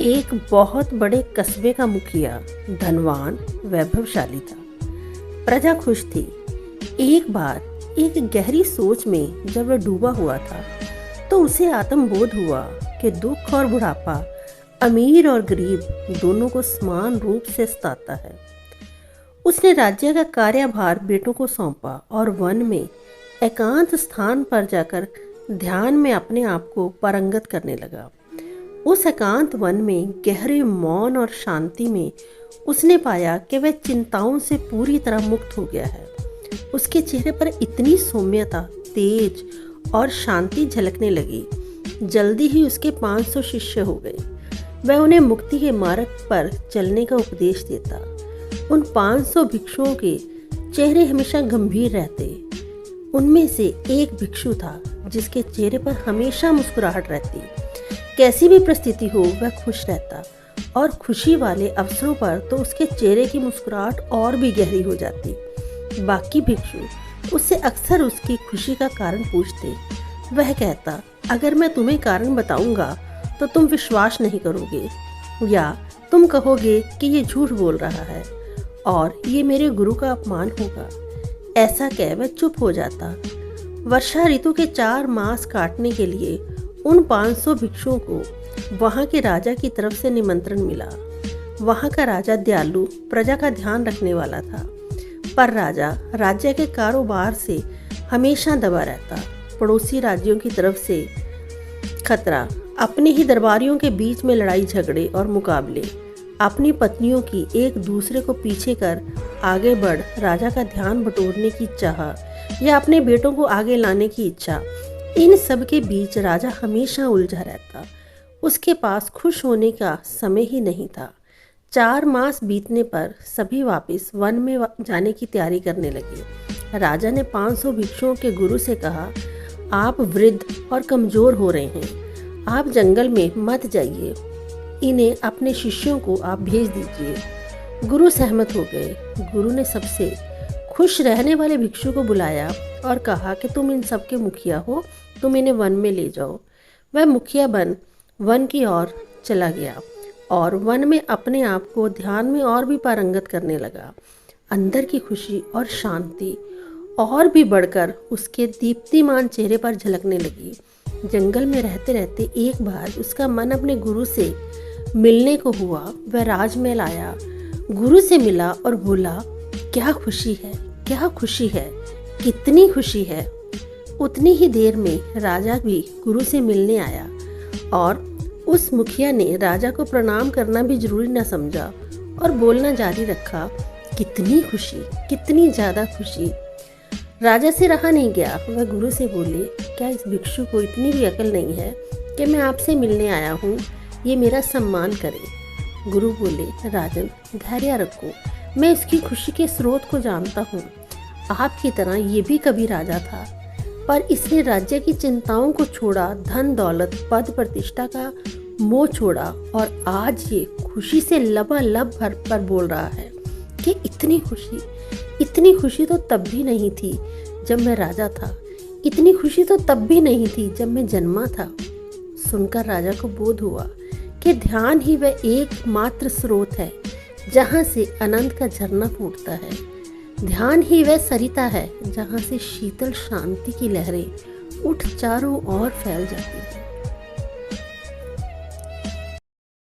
एक बहुत बड़े कस्बे का मुखिया धनवान वैभवशाली था। प्रजा खुश थी। एक बार एक गहरी सोच में जब वह डूबा हुआ था तो उसे आत्मबोध हुआ कि दुख और बुढ़ापा अमीर और गरीब दोनों को समान रूप से सताता है। उसने राज्य का कार्यभार बेटों को सौंपा और वन में एकांत स्थान पर जाकर ध्यान में अपने आप को पारंगत करने लगा। उस एकांत वन में गहरे मौन और शांति में उसने पाया कि वह चिंताओं से पूरी तरह मुक्त हो गया है। उसके चेहरे पर इतनी सौम्यता, तेज और शांति झलकने लगी। जल्दी ही उसके 500 शिष्य हो गए। वह उन्हें मुक्ति के मार्ग पर चलने का उपदेश देता। उन 500 भिक्षुओं के चेहरे हमेशा गंभीर रहते। उनमें से एक भिक्षु था जिसके चेहरे पर हमेशा मुस्कुराहट रहती। कैसी भी परिस्थिति हो वह खुश रहता और खुशी वाले अवसरों पर तो उसके चेहरे की मुस्कुराहट और भी गहरी हो जाती। बाकी भिक्षु उससे अक्सर उसकी खुशी का कारण पूछते। वह कहता, अगर मैं तुम्हें कारण बताऊंगा तो तुम विश्वास नहीं करोगे या तुम कहोगे कि ये झूठ बोल रहा है और ये मेरे गुरु का अपमान होगा। ऐसा कह वह चुप हो जाता। वर्षा ऋतु के 4 मास काटने के लिए उन 500 भिक्षुओं को वहां के राजा की तरफ से निमंत्रण मिला। वहां का राजा दयालु, प्रजा का ध्यान रखने वाला था, पर राजा राज्य के कारोबार से हमेशा दबा रहता। पड़ोसी राज्यों की तरफ से खतरा, अपने ही दरबारियों के बीच में लड़ाई झगड़े और मुकाबले, अपनी पत्नियों की एक दूसरे को पीछे कर आगे बढ़ राजा का ध्यान बटोरने की चाह या अपने बेटों को आगे लाने की इच्छा, इन सब के बीच राजा हमेशा उलझा रहता। उसके पास खुश होने का समय ही नहीं था। 4 मास बीतने पर सभी वापस वन में जाने की तैयारी करने लगे। राजा ने 500 भिक्षुओं के गुरु से कहा, आप वृद्ध और कमजोर हो रहे हैं, आप जंगल में मत जाइए, इन्हें अपने शिष्यों को आप भेज दीजिए। गुरु सहमत हो गए। गुरु ने सबसे खुश रहने वाले भिक्षु को बुलाया और कहा कि तुम इन सब के मुखिया हो, तुम इन्हें वन में ले जाओ। वह मुखिया बन वन की ओर चला गया और वन में अपने आप को ध्यान में और भी पारंगत करने लगा। अंदर की खुशी और शांति और भी बढ़कर उसके दीप्तिमान चेहरे पर झलकने लगी। जंगल में रहते रहते एक बार उसका मन अपने गुरु से मिलने को हुआ। वह राजमहल आया, गुरु से मिला और बोला, क्या खुशी है, क्या खुशी है, कितनी खुशी है। उतनी ही देर में राजा भी गुरु से मिलने आया और उस मुखिया ने राजा को प्रणाम करना भी जरूरी न समझा और बोलना जारी रखा, कितनी खुशी, कितनी ज़्यादा खुशी। राजा से रहा नहीं गया। वह गुरु से बोले, क्या इस भिक्षु को इतनी भी अकल नहीं है कि मैं आपसे मिलने आया हूँ, ये मेरा सम्मान करे। गुरु बोले, राजन धैर्य रखो, मैं इसकी खुशी के स्रोत को जानता हूँ। आपकी तरह ये भी कभी राजा था, पर इसने राज्य की चिंताओं को छोड़ा, धन दौलत पद प्रतिष्ठा का मोह छोड़ा और आज ये खुशी से लबालब भर पर बोल रहा है कि इतनी खुशी तो तब भी नहीं थी जब मैं राजा था, इतनी खुशी तो तब भी नहीं थी जब मैं जन्मा था। सुनकर राजा को बोध हुआ कि ध्यान ही वह एकमात्र स्रोत है जहाँ से अनंत का झरना फूटता है। ध्यान ही वह सरिता है जहाँ से शीतल शांति की लहरें उठ चारों ओर फैल जाती है।